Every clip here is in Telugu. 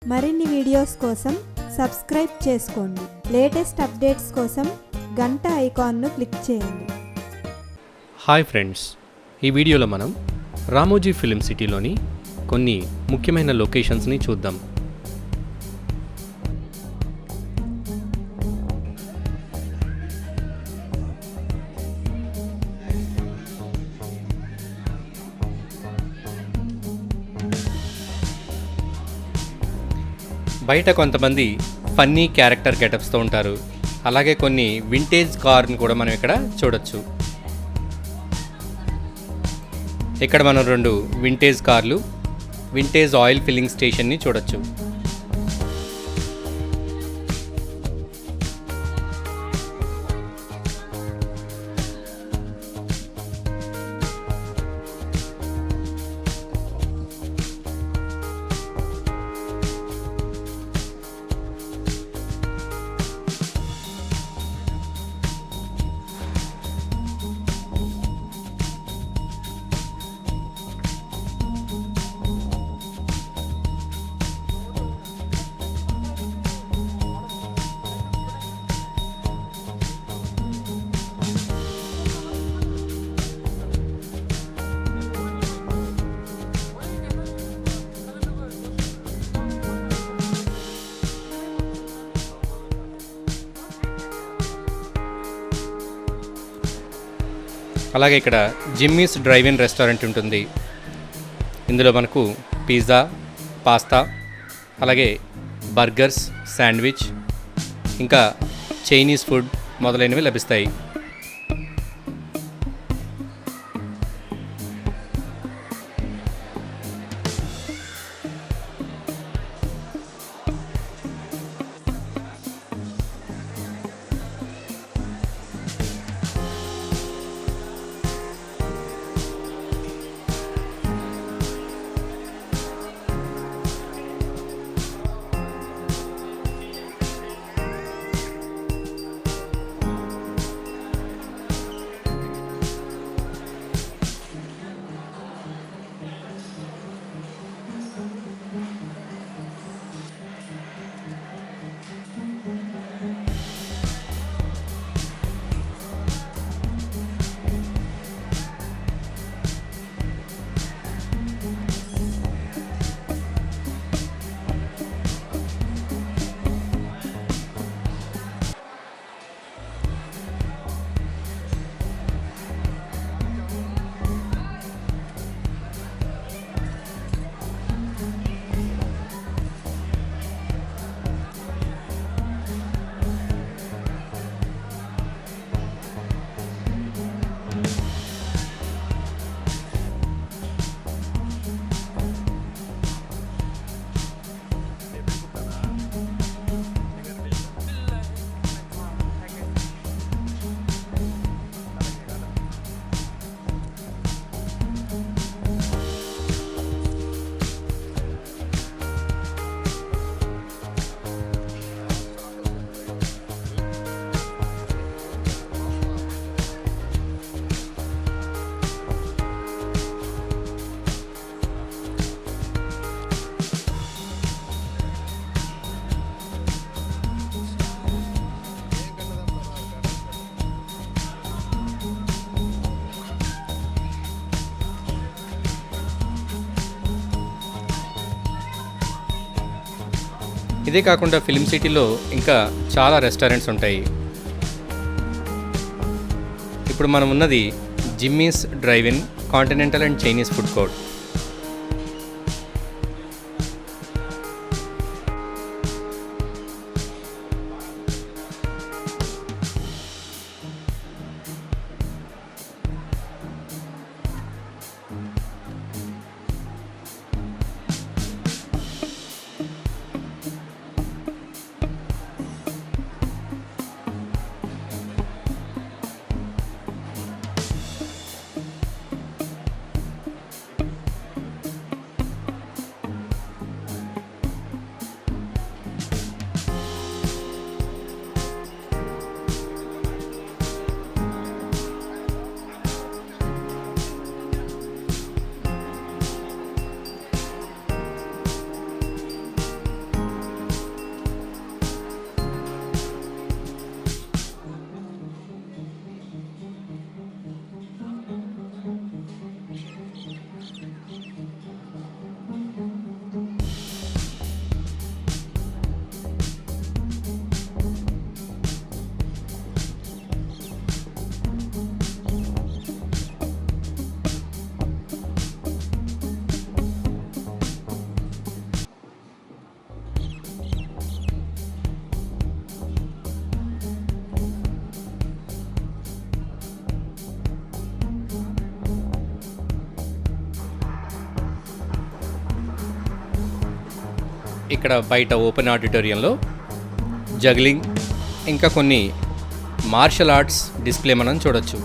మరిన్ని వీడియోస్ కోసం సబ్స్క్రైబ్ చేసుకోండి. లేటెస్ట్ అప్డేట్స్ కోసం గంట ఐకాన్ను క్లిక్ చేయండి. హాయ్ ఫ్రెండ్స్, ఈ వీడియోలో మనం రామోజీ ఫిల్మ్ సిటీలోని కొన్ని ముఖ్యమైన లొకేషన్స్ని చూద్దాం. బయట కొంతమంది ఫన్నీ క్యారెక్టర్ గెటప్స్తో ఉంటారు. అలాగే కొన్ని వింటేజ్ కార్ని కూడా మనం ఇక్కడ చూడొచ్చు. ఇక్కడ మనం రెండు వింటేజ్ కార్లు, వింటేజ్ ఆయిల్ ఫిల్లింగ్ స్టేషన్ని చూడొచ్చు. అలాగే ఇక్కడ జిమ్మీస్ డ్రైవ్ ఇన్ రెస్టారెంట్ ఉంటుంది. ఇందులో మనకు పిజ్జా, పాస్తా, అలాగే బర్గర్స్, శాండ్విచ్, ఇంకా చైనీస్ ఫుడ్ మొదలైనవి లభిస్తాయి. ఇదే కాకుండా ఫిల్మ్ సిటీలో ఇంకా చాలా రెస్టారెంట్స్ ఉంటాయి. ఇప్పుడు మనం ఉన్నది Jimmy's drive in continental and Chinese food court. ఇక్కడ బయట ఓపెన్ ఆడిటోరియంలో జగ్లింగ్ ఇంకా కొన్ని మార్షల్ ఆర్ట్స్ డిస్ప్లే మనం చూడొచ్చు.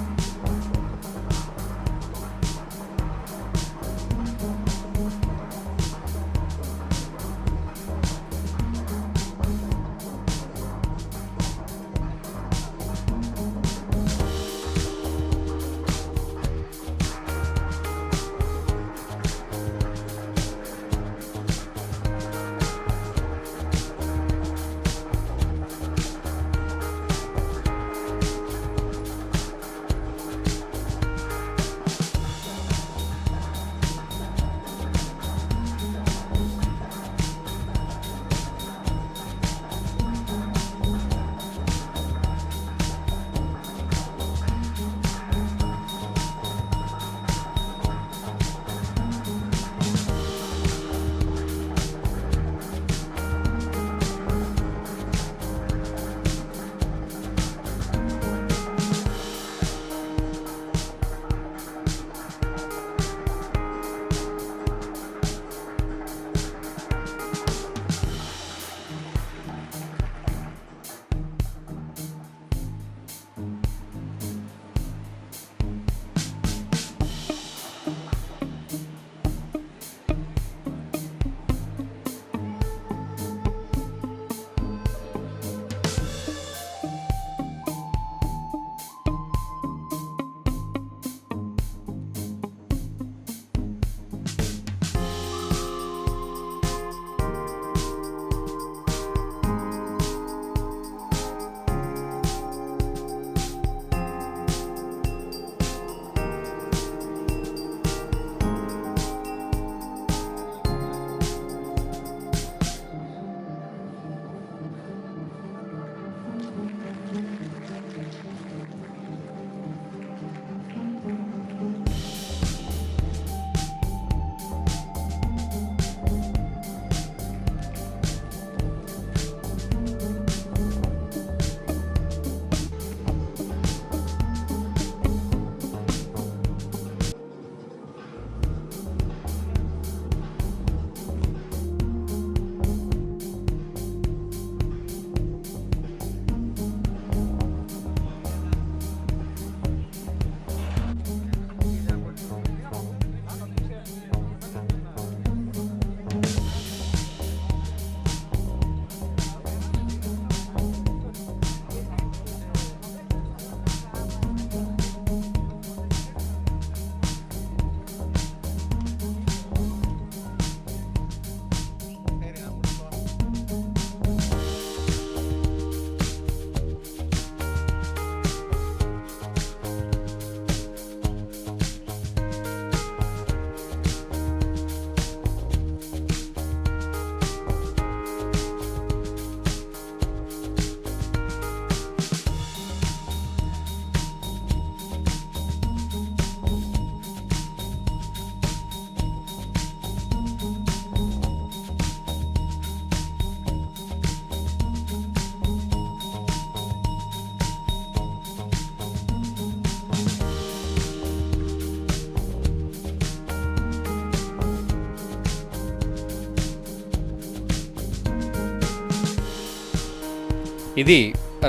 ఇది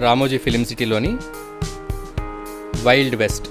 రామోజీ ఫిలిం సిటీలోని వైల్డ్ వెస్ట్.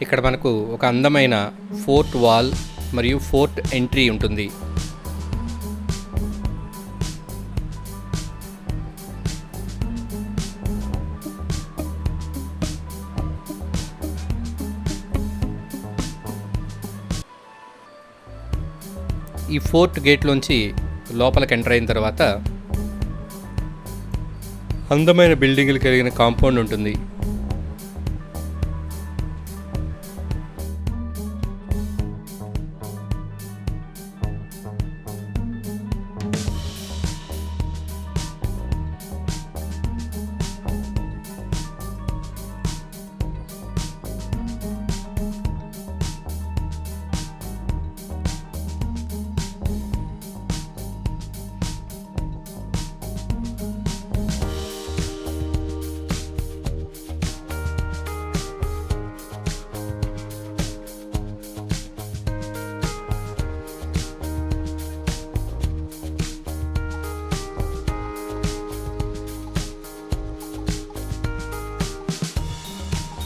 ఇక్కడ మనకు ఒక అందమైన ఫోర్ట్ వాల్ మరియు ఫోర్ట్ ఎంట్రీ ఉంటుంది. ఈ ఫోర్ట్ గేట్లోంచి లోపలికి ఎంటర్ అయిన తర్వాత అందమైన బిల్డింగులు కలిగిన కాంపౌండ్ ఉంటుంది.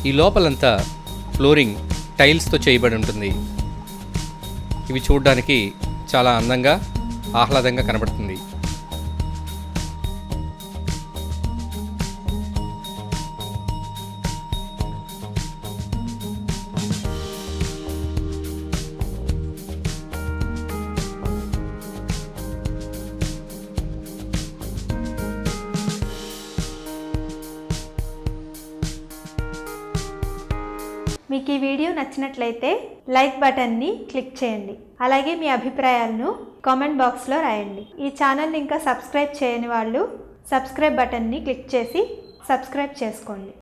ఈ లోపలంతా ఫ్లోరింగ్ టైల్స్తో చేయబడి ఉంటుంది. ఇవి చూడడానికి చాలా అందంగా ఆహ్లాదంగా కనబడుతుంది. మీకు ఈ వీడియో నచ్చినట్లయితే లైక్ బటన్ని క్లిక్ చేయండి. అలాగే మీ అభిప్రాయాలను కామెంట్ బాక్స్లో రాయండి. ఈ ఛానల్ని ఇంకా సబ్స్క్రైబ్ చేయని వాళ్ళు సబ్స్క్రైబ్ బటన్ని క్లిక్ చేసి సబ్స్క్రైబ్ చేసుకోండి.